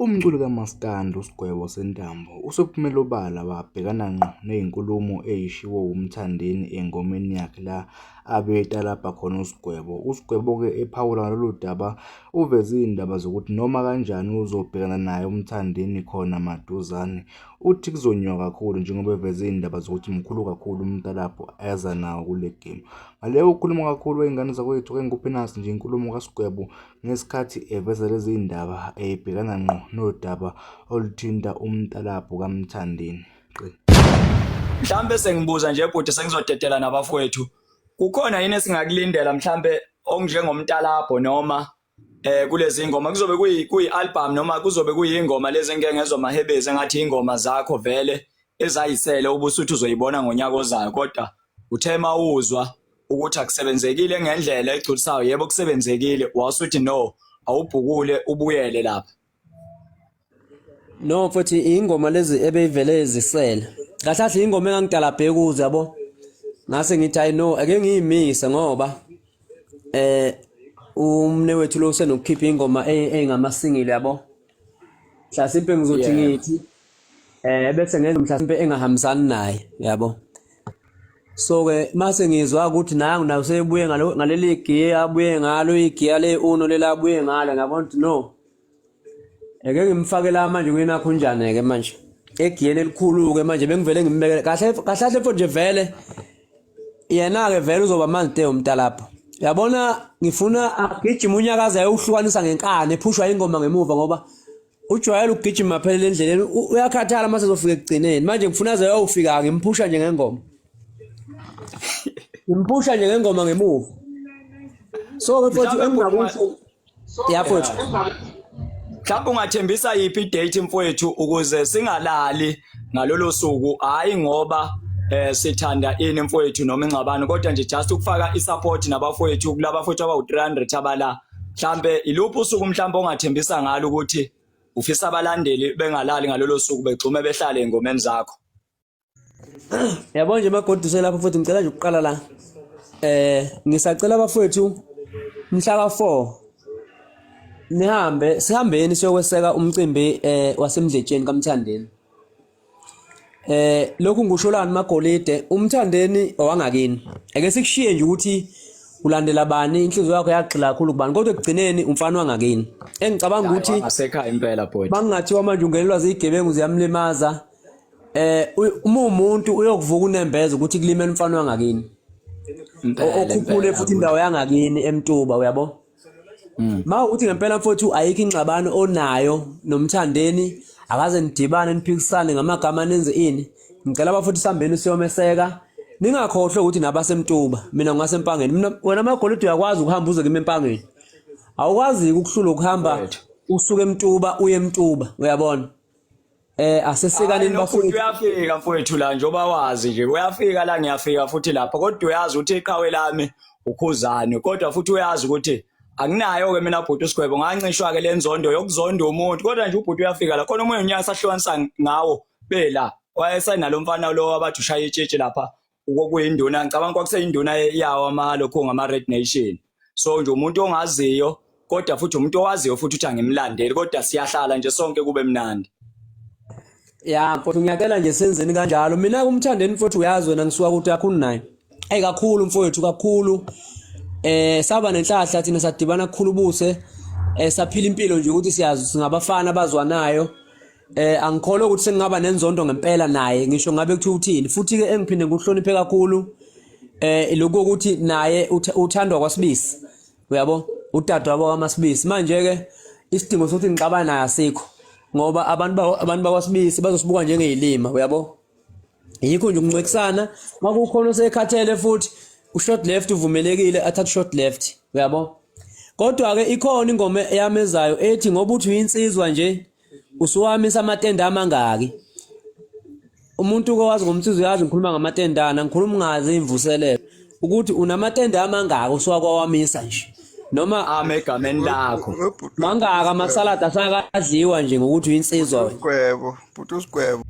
Umculo kaMaskandi uSigwebo Sentambo usophumela obala wabhekana ngqo nezinkulumo ezishiwo uMthandeni engomeni yakhe la abeta lapha khona uSigwebo. uSigwebo-ke ephawula ngalolu daba uveze izindaba zokuthi noma kanjani uzobhekana naye uMthandeni khona maduzane. Uthi kuzonyoka kakhulu njengoba eveze izindaba zokuthi mkhulu kakhulu umntalapho eza nawo kule game. Ngaleyo ukhuluma kakhulu wey'ngane zakwethu ngenguphinasi nje inkulumo kaSigwebo ngesikhathi eveza lezi zindaba ebhekana ngqo nodaba oluthinta umntalapho kaMthandeni. Mhlambe sengibuza nje bhuti sengizodedela nabafowethu. Kukhona yini esingakulindela mhlambe okunjengomntalapho noma kulezi ngoma kuzobe kuyi-album noma kuzobe kuyingoma lezi engeke ngezwe mahebezi engathi ingoma zakho vele ezayisele ubusuthi uzoyibona ngonyaka ozayo kodwa uthe mawuzwa ukuthi akusebenzekile ngendlela egculisayo yebo kusebenzekile wasuthi no awubhukule ubuyele lapha. No futhi ingoma lezi ebeyivele ezisele kahle kahle ingoma engangidala bhekuze yabo ngase ngithi I know ake ngiyimise ngoba umne wethu lo usenokukhipha ingoma engamasingile yabo mhlasimpe ngizothi ngithi bese ngenza mhlasimpe engahambisani naye yabo. So ke mase ngizwa ukuthi nangu nayo sebuye ngaleli gear abuye ngalo igear le uno lelabuye ngalo ngabona ukuthi no eke ngimfakela manje kuyena khunjane ke manje egiyeni elikhulu ke manje bengivele ngimbekele kahle kahle futhi nje vele yena ke vele uzoba manje umntalapho yabona ngifuna agijima unyakaza ayuhlukanisa ngenkani ephushwa ingoma ngemuva ngoba ujwayele ukugijima phela endleleni uyakhathala mase ezofika ekugcineni manje ngifuna aze ayofika ngimphusha nje ngengoma ngimphusha nje ngengoma ngemuva. So ke futhi engingakusho yafuthi mhlawumbe ungathembisa yiphi idate mfowethu ukuze singalali ngalolo suku hayi ngoba sithanda ini mfowethu noma ingxabano kodwa nje just ukufaka isupport nabafowethu kulabafowethu abawu300 abala mhlambe iluphi usuku mhlambe ongathembisa ngalo ukuthi ufisa abalandeli bengalali ngalolo suku begcume behlale engomeni zakho. Yabona nje magoduse lapho futhi ngicela nje ukuqala la ngisacela abafowethu mhla ka4 sihambeni siyokweseka umcimbi wasemdletsheni kaMthandeni. Lokhu ngisholani magolide umthandeni owangakini ake sikushiye nje ukuthi ulandela bani inhliziyo yakho yagxila kakhulu kubani kodwa ekugcineni umfana wangakini engicabanga ukuthi asekhaya impela boy bangathiwa manje ungenelwa zigebengu ziyamlimaza umuntu uyokuvuka unembeza ukuthi kulimela umfana wangakini okhuphule futhi indawo yangakini eMtuba uyabo. Uthi ngempela mfowethu ayikho ingxabano onayo nomthandeni akaze nidibane niphikisane ngamagama nenze ini ngicela abafuthi sihambeni siyomeseka ningakhohlwe ukuthi nabaseMtuba mina ngasempangeni wena magolide uyakwazi ukuhamba uze kimi empangeni awukwazi ukuhlula ukuhamba usuke eMtuba uye eMtuba uyabona. Asesekanini bafowethu uyafika mfowethu la njoba wazi nje uyafika la ngiyafika futhi lapha kodwa uyazi ukuthi iqhawe lami ukhuzane kodwa futhi uyazi ukuthi anginayo ke mina bhuti uSigwebo ngancishwa ke lenzondo yokuzonda umuntu kodwa nje ubhuti uyafika la khona umoya unyaka sahlukanisa ngawo bela wayesenalo mfana lo wabathi ushaya itshitshi lapha ukuyinduna ngicabanga kwakuseyinduna yawo amalokho ngama Red Nation. So nje umuntu ongaziyo kodwa futhi umuntu owaziyo futhi uthi angimlandeli kodwa siyahlala nje sonke kube mnandi. Ya mfowethu ngiyacela nje senzeni kanjalo mina kumthandeni futhi uyazi wena ngisuka ukuthi akhulu naye kakhulu mfowethu kakhulu saba nenhlahla thina sadibana kukhulu buse saphila impilo nje ukuthi siyazi singabafana abazwanayo angikholwa ukuthi sengingaba nenzondo ngempela naye ngisho ngabe kuthi uthini futhi ke engiphinde nguhloniphe kakhulu lokho ukuthi naye uthandwa kwaSibisi uyabo utata wabo kaMasibisi manje ke isidingo sokuthi ngixabana naye asikho ngoba abantu bakwaSibisi bazosibuka njengezilima uyabo. Yikho nje ukuncekisana makukhona osekhathele futhi ushort left uvumelekile athathe short left uyabo. Kodwa ke ikhona ingoma yamezayo ethi ngoba uthi uyinsizwa nje usuwamisa amatenda amangaki umuntu owazi ngomsizwe yazi ngikhuluma ngamatendana ngikhuluma ngazi imvuselelo ukuthi unamatenda amangaki usuwakwamisa nje noma amegameni lakho mangaka amasalada asakadliwa nje ngokuthi uyinsizwa uSigwebo futhi uSigwebo